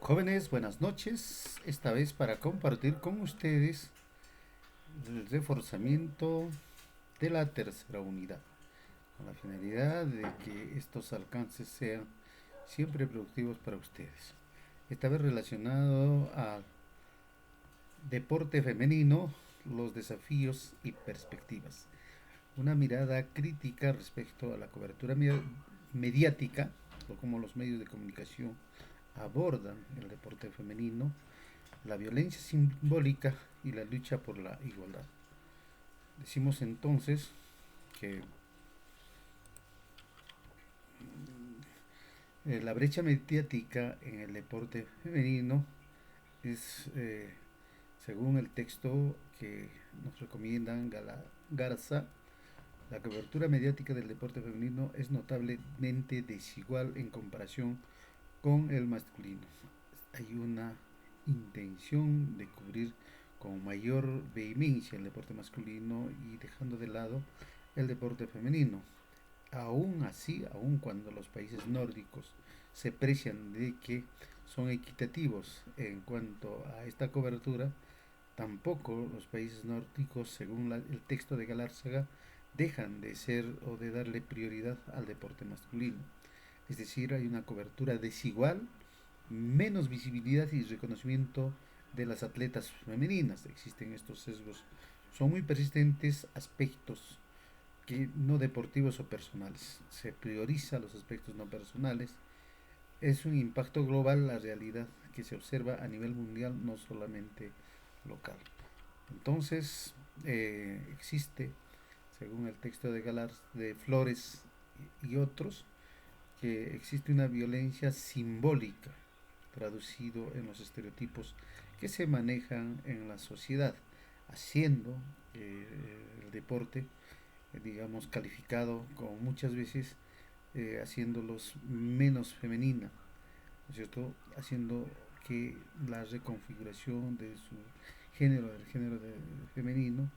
Jóvenes, buenas noches. Esta vez para compartir con ustedes el reforzamiento de la tercera unidad, con la finalidad de que estos alcances sean siempre productivos para ustedes. Esta vez relacionado al deporte femenino, los desafíos y perspectivas. Una mirada crítica respecto a la cobertura mediática o cómo los medios de comunicación abordan el deporte femenino, la violencia simbólica y la lucha por la igualdad. Decimos entonces que la brecha mediática en el deporte femenino es, según el texto que nos recomiendan Garza, la cobertura mediática del deporte femenino es notablemente desigual en comparación con el masculino. Hay una intención de cubrir con mayor vehemencia el deporte masculino y dejando de lado el deporte femenino. Aún así, aun cuando los países nórdicos se precian de que son equitativos en cuanto a esta cobertura, tampoco los países nórdicos, según el texto de Galárzaga, dejan de ser o de darle prioridad al deporte masculino. Es decir, hay una cobertura desigual, menos visibilidad y reconocimiento de las atletas femeninas. Existen estos sesgos. Son muy persistentes aspectos que no deportivos o personales. Se prioriza los aspectos no personales. Es un impacto global la realidad que se observa a nivel mundial, no solamente local. Entonces, existe, según el texto de Galars, de Flores y otros, que existe una violencia simbólica, traducido en los estereotipos que se manejan en la sociedad, haciendo el deporte, digamos, calificado como muchas veces haciéndolos menos femenina, ¿no es cierto? Haciendo que la reconfiguración de su género, del género femenino,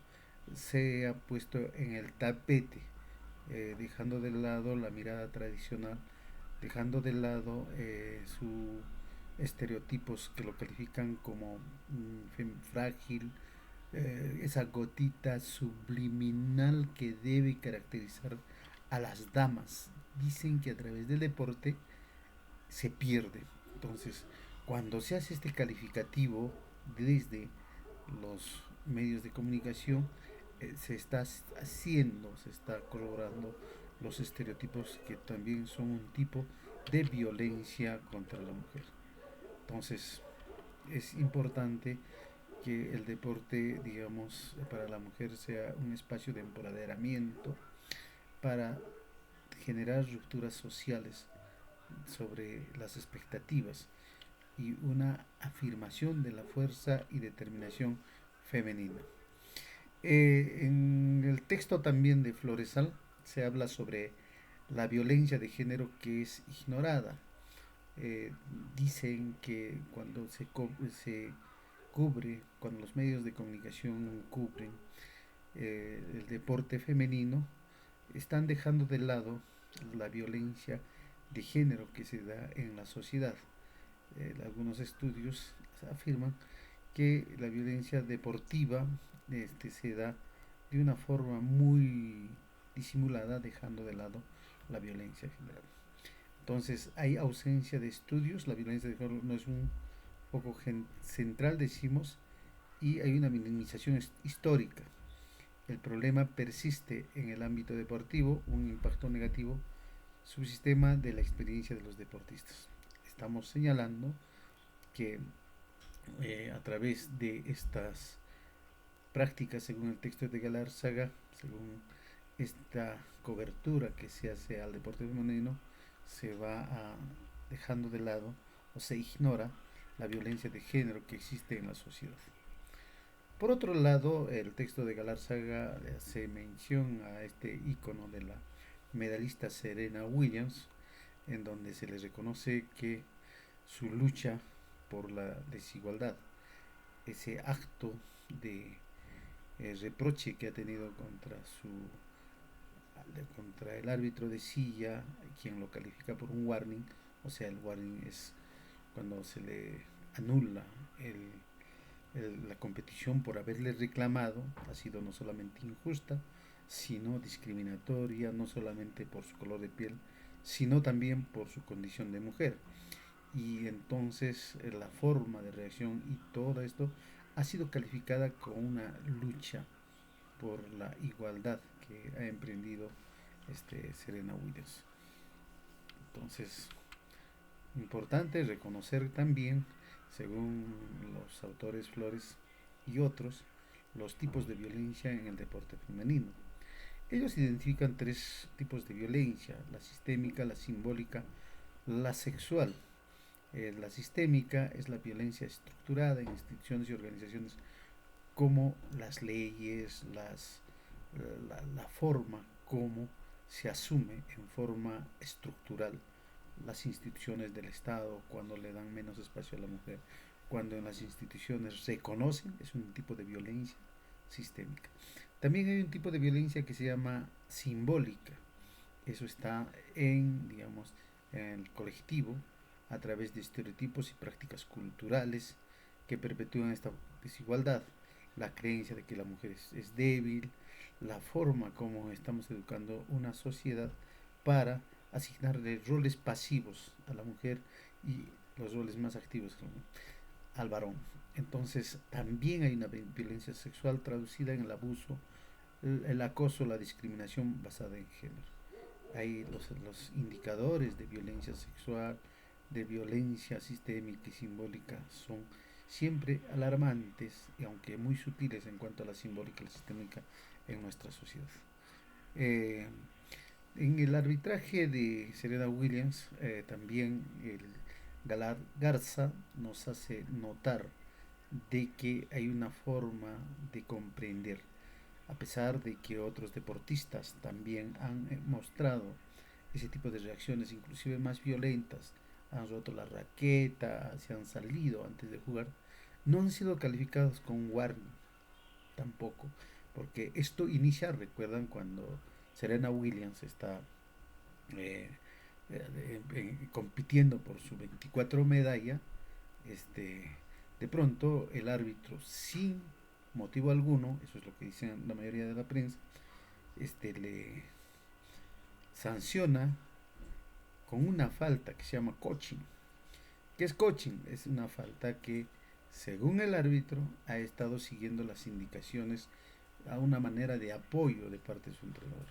sea puesto en el tapete, dejando de lado la mirada tradicional, dejando de lado su estereotipos que lo califican como frágil, esa gotita subliminal que debe caracterizar a las damas. Dicen que a través del deporte se pierde. Entonces, cuando se hace este calificativo desde los medios de comunicación, se está haciendo, se está corroborando los estereotipos que también son un tipo de violencia contra la mujer. Entonces, es importante que el deporte, digamos, para la mujer sea un espacio de empoderamiento para generar rupturas sociales sobre las expectativas y una afirmación de la fuerza y determinación femenina. En el texto también de Floresal se habla sobre la violencia de género que es ignorada. Eh, Dicen que cuando se cubre, cuando los medios de comunicación cubren el deporte femenino, están dejando de lado la violencia de género que se da en la sociedad. Algunos estudios afirman que la violencia deportiva se da de una forma muy disimulada, dejando de lado la violencia general. Entonces hay ausencia de estudios, la violencia de género no es un foco central, decimos, y hay una minimización histórica. El problema persiste en el ámbito deportivo, un impacto negativo subsistema de la experiencia de los deportistas. Estamos señalando que a través de estas prácticas, según el texto de Galárzaga, según esta cobertura que se hace al deporte femenino, se va dejando de lado o se ignora la violencia de género que existe en la sociedad. Por otro lado, el texto de Galárzaga hace mención a este ícono de la medallista Serena Williams, en donde se le reconoce que su lucha por la desigualdad, ese acto de reproche que ha tenido contra el árbitro de silla, quien lo califica por un warning, o sea, el warning es cuando se le anula la competición por haberle reclamado, ha sido no solamente injusta, sino discriminatoria, no solamente por su color de piel, sino también por su condición de mujer. Y entonces la forma de reacción y todo esto ha sido calificada como una lucha por la igualdad que ha emprendido Serena Williams. Entonces, importante reconocer también, según los autores Flores y otros, los tipos de violencia en el deporte femenino. Ellos identifican tres tipos de violencia: la sistémica, la simbólica, la sexual. La sistémica es la violencia estructurada en instituciones y organizaciones, como las leyes, la forma como se asume en forma estructural las instituciones del Estado, cuando le dan menos espacio a la mujer, cuando en las instituciones reconocen, es un tipo de violencia sistémica. También hay un tipo de violencia que se llama simbólica. Eso está digamos, en el colectivo, a través de estereotipos y prácticas culturales que perpetúan esta desigualdad. La creencia de que la mujer es débil, la forma como estamos educando una sociedad para asignarle roles pasivos a la mujer y los roles más activos al varón. Entonces también hay una violencia sexual traducida en el abuso, el acoso, la discriminación basada en género. Hay los indicadores de violencia sexual, de violencia sistémica y simbólica, son siempre alarmantes, y aunque muy sutiles en cuanto a la simbólica y la sistémica en nuestra sociedad. En el arbitraje de Serena Williams, también el Galar Garza nos hace notar de que hay una forma de comprender, a pesar de que otros deportistas también han mostrado ese tipo de reacciones, inclusive más violentas, han roto la raqueta, se han salido antes de jugar, no han sido calificados con warning tampoco, porque esto inicia, recuerdan, cuando Serena Williams está compitiendo por su 24 medalla, de pronto el árbitro, sin motivo alguno, eso es lo que dicen la mayoría de la prensa, le sanciona con una falta que se llama coaching. ¿Qué es coaching? Es una falta que, según el árbitro, ha estado siguiendo las indicaciones a una manera de apoyo de parte de su entrenador.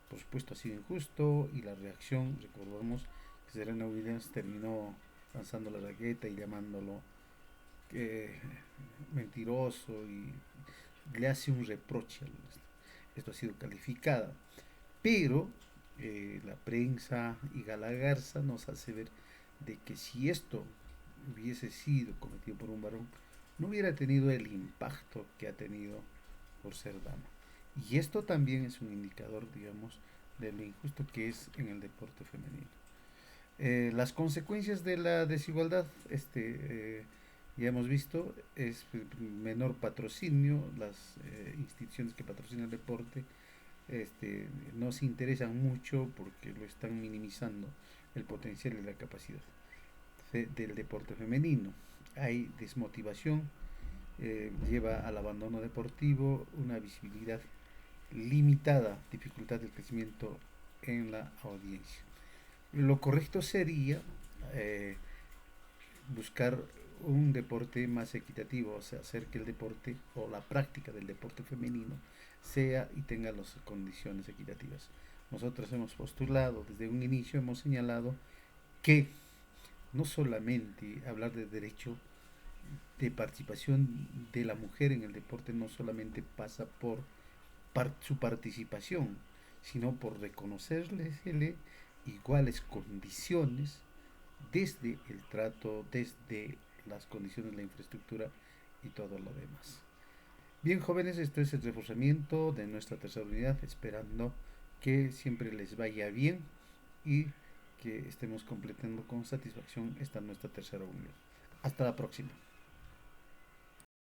Por supuesto ha sido injusto, y la reacción, recordamos que Serena Williams terminó lanzando la raqueta y llamándolo mentiroso, y le hace un reproche. Esto ha sido calificada, pero la prensa y Galagarza nos hace ver de que si esto hubiese sido cometido por un varón, no hubiera tenido el impacto que ha tenido por ser dama. Y esto también es un indicador, digamos, de lo injusto que es en el deporte femenino. Las consecuencias de la desigualdad, ya hemos visto, es menor patrocinio. Las instituciones que patrocinan el deporte no se interesan mucho porque lo están minimizando el potencial y la capacidad del deporte femenino. Hay desmotivación, lleva al abandono deportivo, una visibilidad limitada, dificultad del crecimiento en la audiencia. Lo correcto sería buscar un deporte más equitativo, o sea, hacer que el deporte o la práctica del deporte femenino sea y tenga las condiciones equitativas. Nosotros hemos postulado, desde un inicio hemos señalado que no solamente hablar de derecho de participación de la mujer en el deporte no solamente pasa por su participación, sino por reconocerle iguales condiciones desde el trato, desde las condiciones de la infraestructura y todo lo demás. Bien, jóvenes, esto es el reforzamiento de nuestra tercera unidad, esperando que siempre les vaya bien y que estemos completando con satisfacción esta nuestra tercera unidad. Hasta la próxima.